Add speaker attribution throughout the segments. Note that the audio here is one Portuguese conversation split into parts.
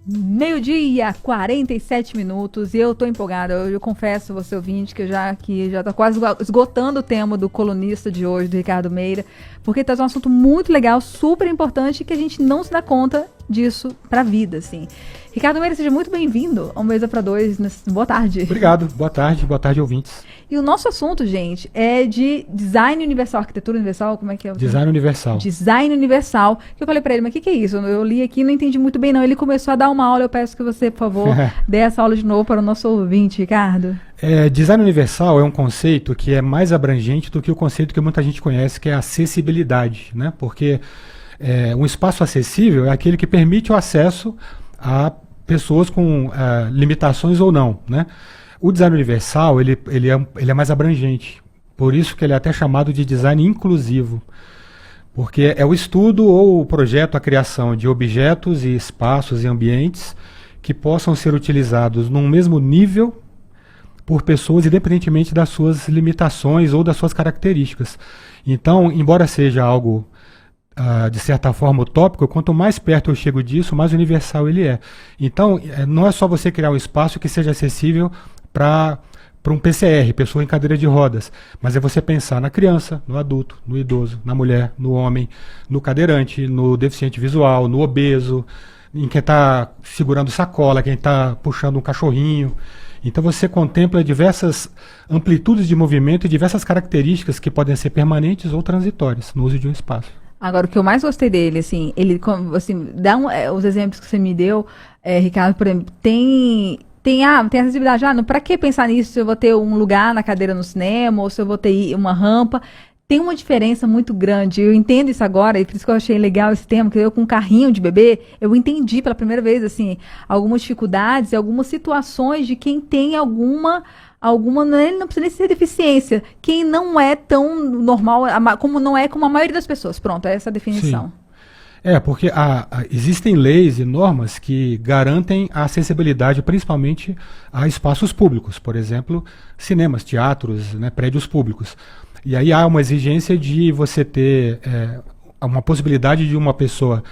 Speaker 1: Meio-dia, 47 minutos, e eu tô empolgada. Eu confesso, você ouvinte, que já tá quase esgotando o tema do colunista de hoje, do Ricardo Meira, porque traz um assunto muito legal, super importante, que a gente não se dá conta disso pra vida, assim. Ricardo Meira, seja muito bem-vindo ao Mesa para Dois. Boa tarde.
Speaker 2: Obrigado. Boa tarde, ouvintes.
Speaker 1: E o nosso assunto, gente, é de design universal, arquitetura universal, como é que é?
Speaker 2: Design universal.
Speaker 1: Design universal. Que eu falei pra ele, mas o que é isso? Eu li aqui e não entendi muito bem, não. Ele começou a dar uma aula, eu peço que você, por favor, dê essa aula de novo para o nosso ouvinte, Ricardo.
Speaker 2: Design universal é um conceito que é mais abrangente do que o conceito que muita gente conhece, que é a acessibilidade, né? Porque um espaço acessível é aquele que permite o acesso a pessoas com limitações ou não, né? O design universal, ele é mais abrangente, por isso que ele é até chamado de design inclusivo, porque é o estudo ou o projeto, a criação de objetos e espaços e ambientes que possam ser utilizados num mesmo nível por pessoas, independentemente das suas limitações ou das suas características. Então, embora seja algo de certa forma utópico, quanto mais perto eu chego disso, mais universal ele é. Então, não é só você criar um espaço que seja acessível para um PCR, pessoa em cadeira de rodas, mas é você pensar na criança, no adulto, no idoso, na mulher, no homem, no cadeirante, no deficiente visual, no obeso, em quem está segurando sacola, quem está puxando um cachorrinho. Então você contempla diversas amplitudes de movimento e diversas características que podem ser permanentes ou transitórias no uso de um espaço.
Speaker 1: Agora, o que eu mais gostei dele, assim, ele dá os exemplos que você me deu, Ricardo, por exemplo, tem acessibilidade. Para que pensar nisso se eu vou ter um lugar na cadeira no cinema ou se eu vou ter uma rampa? Tem uma diferença muito grande. Eu entendo isso agora, e por isso que eu achei legal esse tema, que eu com um carrinho de bebê, eu entendi pela primeira vez, assim, algumas dificuldades e algumas situações de quem tem alguma não precisa nem ser deficiência, quem não é tão normal, como não é como a maioria das pessoas. Pronto, é essa a definição.
Speaker 2: Sim. Porque existem leis e normas que garantem a acessibilidade, principalmente a espaços públicos, por exemplo, cinemas, teatros, né, prédios públicos. E aí há uma exigência de você ter uma possibilidade de uma pessoa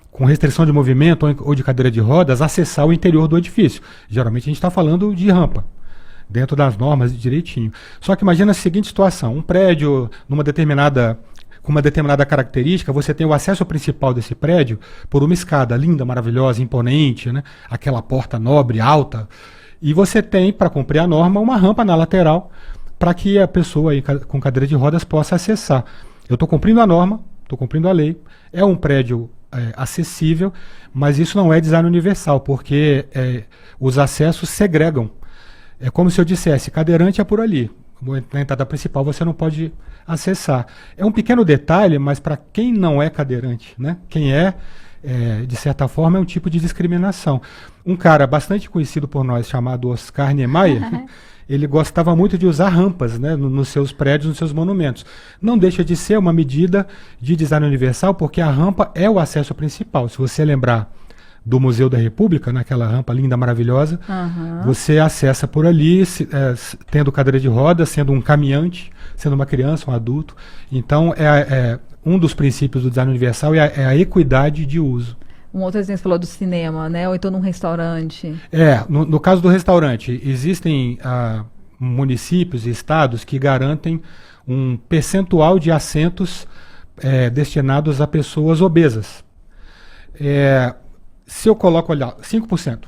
Speaker 2: com restrição de movimento ou de cadeira de rodas acessar o interior do edifício. Geralmente a gente está falando de rampa, dentro das normas direitinho. Só que imagina a seguinte situação, um prédio com uma determinada característica, você tem o acesso principal desse prédio por uma escada linda, maravilhosa, imponente, né? Aquela porta nobre, alta, e você tem, para cumprir a norma, uma rampa na lateral para que a pessoa aí com cadeira de rodas possa acessar. Eu estou cumprindo a norma, estou cumprindo a lei, é um prédio acessível, mas isso não é design universal, porque os acessos segregam. É como se eu dissesse, cadeirante é por ali, na entrada principal você não pode acessar. É um pequeno detalhe, mas para quem não é cadeirante, né? Quem de certa forma, é um tipo de discriminação. Um cara bastante conhecido por nós, chamado Oscar Niemeyer, ele gostava muito de usar rampas, né, nos seus prédios, nos seus monumentos. Não deixa de ser uma medida de design universal, porque a rampa é o acesso principal. Se você lembrar do Museu da República, naquela rampa linda, maravilhosa, você acessa por ali, tendo cadeira de rodas, sendo um caminhante, sendo uma criança, um adulto. Então, um dos princípios do design universal é a equidade de uso.
Speaker 1: Um outro exemplo, você falou do cinema, né? Ou então num restaurante.
Speaker 2: No caso do restaurante, existem municípios e estados que garantem um percentual de assentos destinados a pessoas obesas. Se eu coloco, olha, 5%,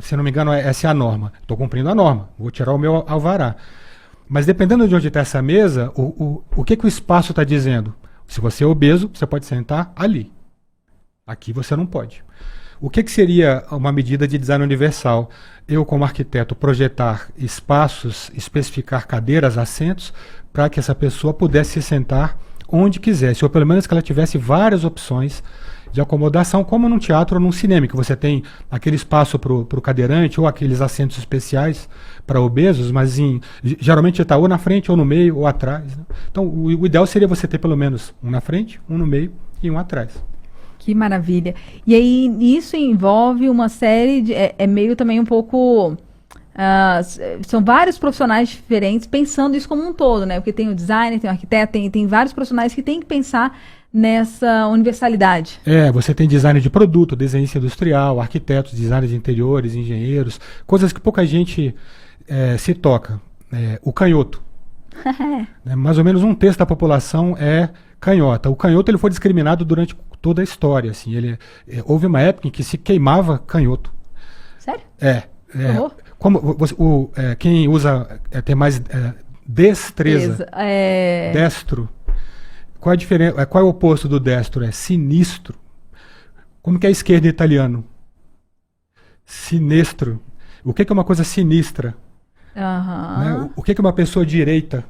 Speaker 2: se não me engano, essa é a norma. Estou cumprindo a norma, vou tirar o meu alvará. Mas dependendo de onde está essa mesa, o que o espaço está dizendo? Se você é obeso, você pode sentar ali. Aqui você não pode. O que seria uma medida de design universal? Eu, como arquiteto, projetar espaços, especificar cadeiras, assentos, para que essa pessoa pudesse se sentar onde quisesse, ou pelo menos que ela tivesse várias opções de acomodação, como num teatro ou num cinema, que você tem aquele espaço para o cadeirante ou aqueles assentos especiais para obesos, mas geralmente está ou na frente, ou no meio, ou atrás, né? Então, o ideal seria você ter pelo menos um na frente, um no meio e um atrás.
Speaker 1: Que maravilha. E aí, isso envolve uma série de... meio também um pouco... são vários profissionais diferentes pensando isso como um todo, né? Porque tem o designer, tem o arquiteto, tem vários profissionais que têm que pensar nessa universalidade.
Speaker 2: Você tem design de produto, desenhista industrial, arquitetos, designer de interiores, engenheiros, coisas que pouca gente se toca. O canhoto. Mais ou menos 1/3 da população é canhota. O canhoto ele foi discriminado durante toda a história. Assim, houve uma época em que se queimava canhoto.
Speaker 1: Sério?
Speaker 2: Quem usa tem mais destreza. Destro. Qual é a diferença? Qual é o oposto do destro? É sinistro. Como que é a esquerda em italiano? Sinestro. O que é uma coisa sinistra? Né? O que é uma pessoa direita?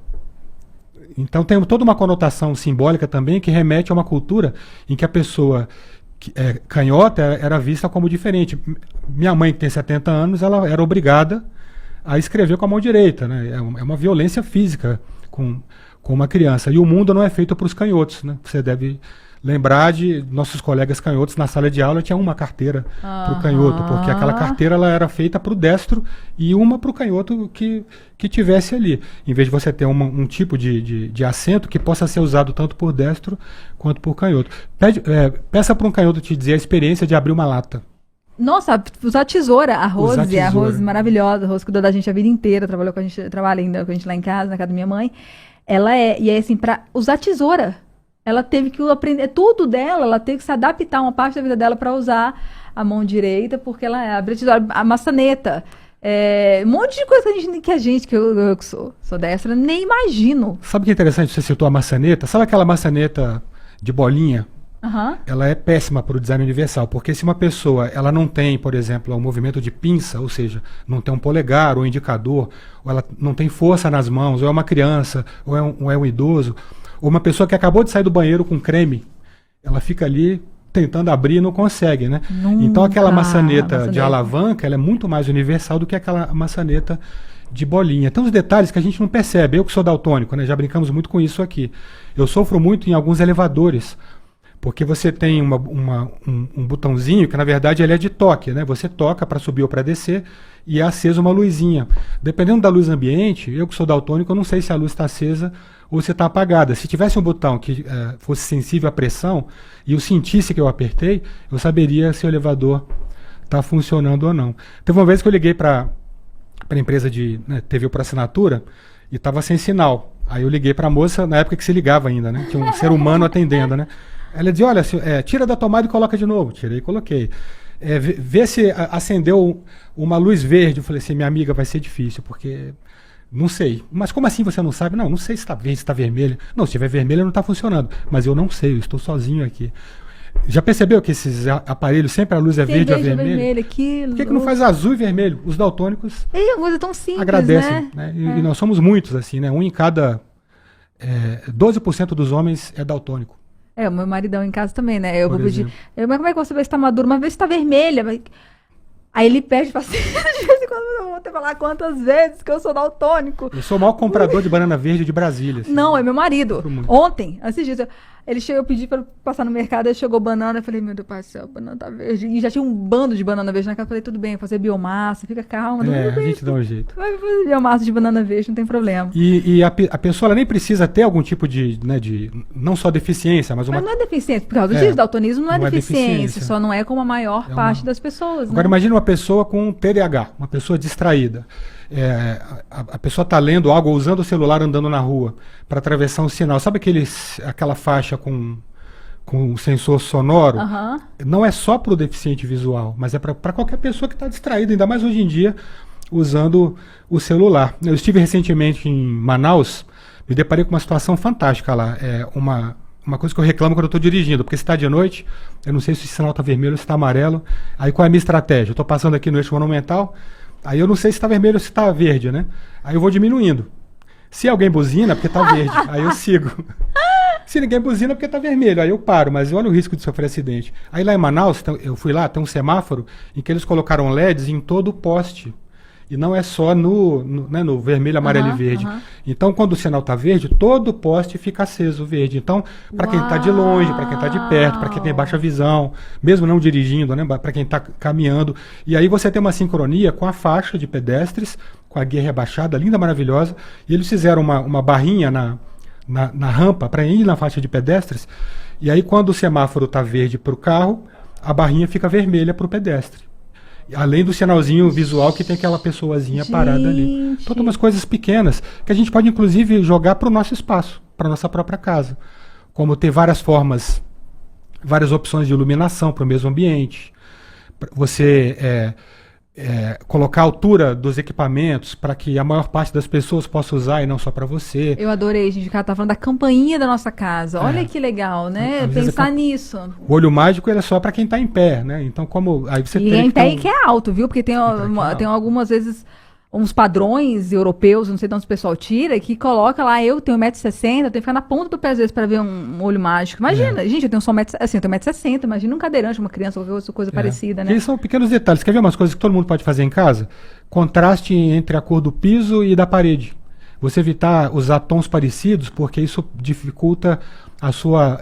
Speaker 2: Então tem toda uma conotação simbólica também que remete a uma cultura em que a pessoa canhota era vista como diferente. Minha mãe, que tem 70 anos, ela era obrigada a escrever com a mão direita. Né? É uma violência física com uma criança. E o mundo não é feito para os canhotos. Né? Você deve lembrar de nossos colegas canhotos na sala de aula, tinha uma carteira para o canhoto, porque aquela carteira ela era feita para o destro e uma para o canhoto que tivesse ali. Em vez de você ter um tipo de assento que possa ser usado tanto por destro quanto por canhoto. Peça para um canhoto te dizer a experiência de abrir uma lata.
Speaker 1: Nossa, usar tesoura, a Rose maravilhosa, a Rose cuidou da gente a vida inteira, trabalhou com a gente, trabalha ainda com a gente lá em casa, na casa da minha mãe. E é assim, para usar tesoura. Ela teve que aprender tudo dela, ela teve que se adaptar uma parte da vida dela para usar a mão direita, porque ela abre a tesoura, a maçaneta, um monte de coisa que eu que sou destra, nem imagino.
Speaker 2: Sabe o que é interessante? Você citou a maçaneta. Sabe aquela maçaneta de bolinha? Ela é péssima para o design universal, porque se uma pessoa ela não tem, por exemplo, um movimento de pinça, ou seja, não tem um polegar ou um indicador, ou ela não tem força nas mãos, ou é uma criança, ou é um idoso, ou uma pessoa que acabou de sair do banheiro com creme, ela fica ali tentando abrir e não consegue, né? Então aquela maçaneta de alavanca, ela é muito mais universal do que aquela maçaneta de bolinha. Tem uns detalhes que a gente não percebe. Eu que sou daltônico, né? Já brincamos muito com isso aqui. Eu sofro muito em alguns elevadores, porque você tem um botãozinho que na verdade ele é de toque, né? Você toca para subir ou para descer e é acesa uma luzinha. Dependendo da luz ambiente, eu que sou daltônico, eu não sei se a luz está acesa ou se está apagada. Se tivesse um botão que fosse sensível à pressão e eu sentisse que eu apertei, eu saberia se o elevador está funcionando ou não. Teve uma vez que eu liguei para a empresa de TV por assinatura e estava sem sinal. Aí eu liguei para a moça, na época que se ligava ainda, né? Tinha um ser humano atendendo, né? Ela dizia, olha, tira da tomada e coloca de novo. Tirei e coloquei. Vê se acendeu uma luz verde. Eu falei assim, minha amiga, vai ser difícil, porque não sei. Mas como assim você não sabe? Não sei se está verde, se está vermelho. Não, se estiver vermelho não está funcionando. Mas eu não sei, eu estou sozinho aqui. Já percebeu que esses aparelhos sempre a luz é verde ou vermelho? Por que não faz azul e vermelho? Os daltônicos
Speaker 1: é uma coisa tão simples,
Speaker 2: agradecem, né? E nós somos muitos, assim, né? 1 em cada 12% dos homens é daltônico.
Speaker 1: O meu maridão em casa também, né? Eu vou pedir. Mas como é que você vê se tá maduro? Mas vê se tá vermelha. Aí ele pede paciência, de vez em quando eu vou ter que falar quantas vezes que eu sou daltônico.
Speaker 2: Eu sou o maior comprador de banana verde de Brasília. Assim,
Speaker 1: não, é meu marido. Ontem, esses dias, ele chegou, eu pedi pra passar no mercado, aí chegou banana, eu falei, meu Deus do céu, a banana tá verde. E já tinha um bando de banana verde na casa, eu falei, tudo bem, fazer biomassa, fica calma.
Speaker 2: A gente dá um jeito.
Speaker 1: Vai fazer biomassa de banana verde, não tem problema.
Speaker 2: E a pessoa ela nem precisa ter algum tipo de não só deficiência, mas uma...
Speaker 1: Mas não é deficiência, por causa do daltonismo não é deficiência, só não é como a maior parte das pessoas.
Speaker 2: Agora imagina uma pessoa com TDAH, uma pessoa distraída. A pessoa está lendo algo ou usando o celular andando na rua para atravessar um sinal. Sabe aquela faixa com um sensor sonoro? Não é só para o deficiente visual, mas é para qualquer pessoa que está distraída, ainda mais hoje em dia, usando o celular. Eu estive recentemente em Manaus, me deparei com uma situação fantástica lá. Uma coisa que eu reclamo quando eu estou dirigindo, porque se está de noite, eu não sei se o sinal está vermelho ou se está amarelo. Aí qual é a minha estratégia? Eu estou passando aqui no eixo monumental, aí eu não sei se está vermelho ou se está verde, né? Aí eu vou diminuindo. Se alguém buzina, porque está verde, aí eu sigo. Se ninguém buzina, porque está vermelho, aí eu paro, mas olha o risco de sofrer acidente. Aí lá em Manaus, eu fui lá, tem um semáforo em que eles colocaram LEDs em todo o poste. E não é só no vermelho, amarelo e verde. Então, quando o sinal está verde, todo o poste fica aceso verde. Então, para quem está de longe, para quem está de perto, para quem tem baixa visão, mesmo não dirigindo, né, para quem está caminhando. E aí você tem uma sincronia com a faixa de pedestres, com a guia rebaixada, linda, maravilhosa. E eles fizeram uma barrinha na rampa para ir na faixa de pedestres. E aí, quando o semáforo está verde para o carro, a barrinha fica vermelha para o pedestre. Além do sinalzinho visual que tem aquela pessoazinha parada ali. Então, tem umas coisas pequenas que a gente pode, inclusive, jogar para o nosso espaço, para nossa própria casa. Como ter várias formas, várias opções de iluminação para o mesmo ambiente. Você colocar a altura dos equipamentos para que a maior parte das pessoas possa usar e não só para você.
Speaker 1: Eu adorei, gente. O cara tá falando da campainha da nossa casa. Olha que legal, né? Pensar nisso.
Speaker 2: O olho mágico ele é só para quem está em pé, né? Então, como aí você
Speaker 1: tem em pé que é alto, viu? Porque tem algumas vezes uns padrões europeus, não sei de onde o pessoal tira, que coloca lá, eu tenho 1,60m, eu tenho que ficar na ponta do pé às vezes para ver um olho mágico. Imagina, gente, eu tenho só 1,60m, imagina um cadeirante, uma criança, qualquer coisa parecida, né?
Speaker 2: E são pequenos detalhes. Quer ver umas coisas que todo mundo pode fazer em casa? Contraste entre a cor do piso e da parede. Você evitar usar tons parecidos, porque isso dificulta a sua...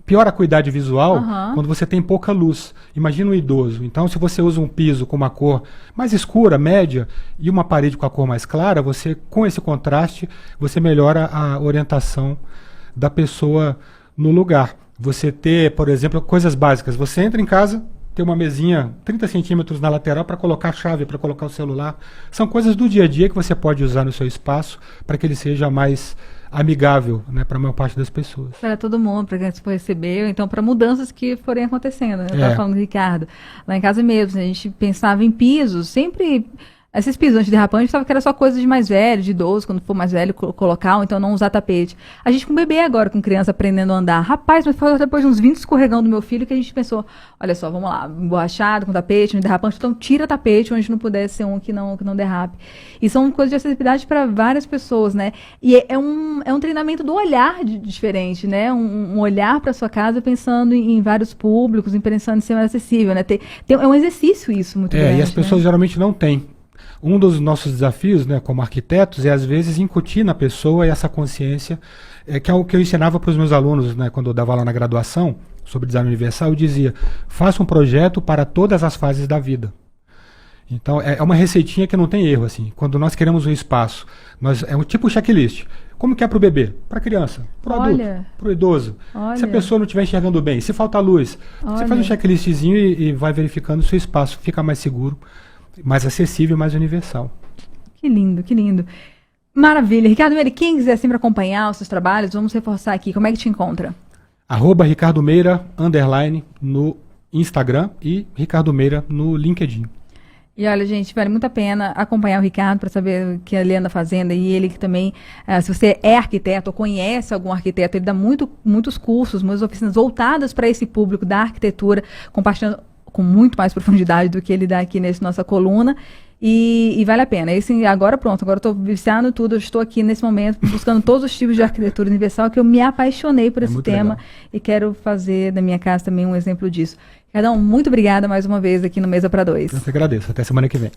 Speaker 2: piora a acuidade visual quando você tem pouca luz. Imagina um idoso. Então, se você usa um piso com uma cor mais escura, média, e uma parede com a cor mais clara, você, com esse contraste, você melhora a orientação da pessoa no lugar. Você ter, por exemplo, coisas básicas. Você entra em casa, tem uma mesinha 30 centímetros na lateral para colocar a chave, para colocar o celular. São coisas do dia a dia que você pode usar no seu espaço para que ele seja mais amigável, né, para a maior parte das pessoas.
Speaker 1: Para todo mundo, para quem se for receber, então para mudanças que forem acontecendo. Né? Eu estava falando do Ricardo, lá em casa mesmo, a gente pensava em pisos, sempre... Esses pisos antiderrapantes, pensava que era só coisa de mais velho, de idoso, quando for mais velho, colocar, ou então não usar tapete. A gente com bebê agora, com criança aprendendo a andar. Rapaz, mas foi depois de uns 20 escorregão do meu filho que a gente pensou, olha só, vamos lá, emborrachado, com tapete, antiderrapante, então tira tapete onde não puder ser um que não derrape. E são coisas de acessibilidade para várias pessoas, né? E é um treinamento do olhar diferente, né? Um olhar para sua casa pensando em vários públicos, pensando em ser mais acessível, né? É um exercício isso muito grande.
Speaker 2: E as pessoas geralmente não têm. Um dos nossos desafios, né, como arquitetos, é às vezes incutir na pessoa essa consciência, que é o que eu ensinava para os meus alunos, né, quando eu dava aula na graduação sobre design universal, eu dizia, faça um projeto para todas as fases da vida. Então, é uma receitinha que não tem erro, assim. Quando nós queremos um espaço, é um tipo checklist. Como que é para o bebê? Para a criança, para o adulto, para o idoso. Se a pessoa não estiver enxergando bem, se falta luz, você faz um checklistzinho e vai verificando se o seu espaço fica mais seguro, mais acessível, mais universal.
Speaker 1: Que lindo, que lindo. Maravilha. Ricardo Meira, quem quiser sempre acompanhar os seus trabalhos, vamos reforçar aqui. Como é que te encontra?
Speaker 2: @Ricardo Meira, _ no Instagram e Ricardo Meira no LinkedIn.
Speaker 1: E olha, gente, vale muito a pena acompanhar o Ricardo para saber o que ele anda fazendo. E ele que também, se você é arquiteto ou conhece algum arquiteto, ele dá muitos cursos, muitas oficinas voltadas para esse público da arquitetura, compartilhando com muito mais profundidade do que ele dá aqui nessa nossa coluna, e vale a pena. Agora pronto, agora eu estou viciando tudo, eu estou aqui nesse momento buscando todos os tipos de arquitetura universal, que eu me apaixonei por esse tema legal. E quero fazer da minha casa também um exemplo disso. Ricardão, muito obrigada mais uma vez aqui no Mesa para Dois.
Speaker 2: Eu que agradeço, até semana que vem.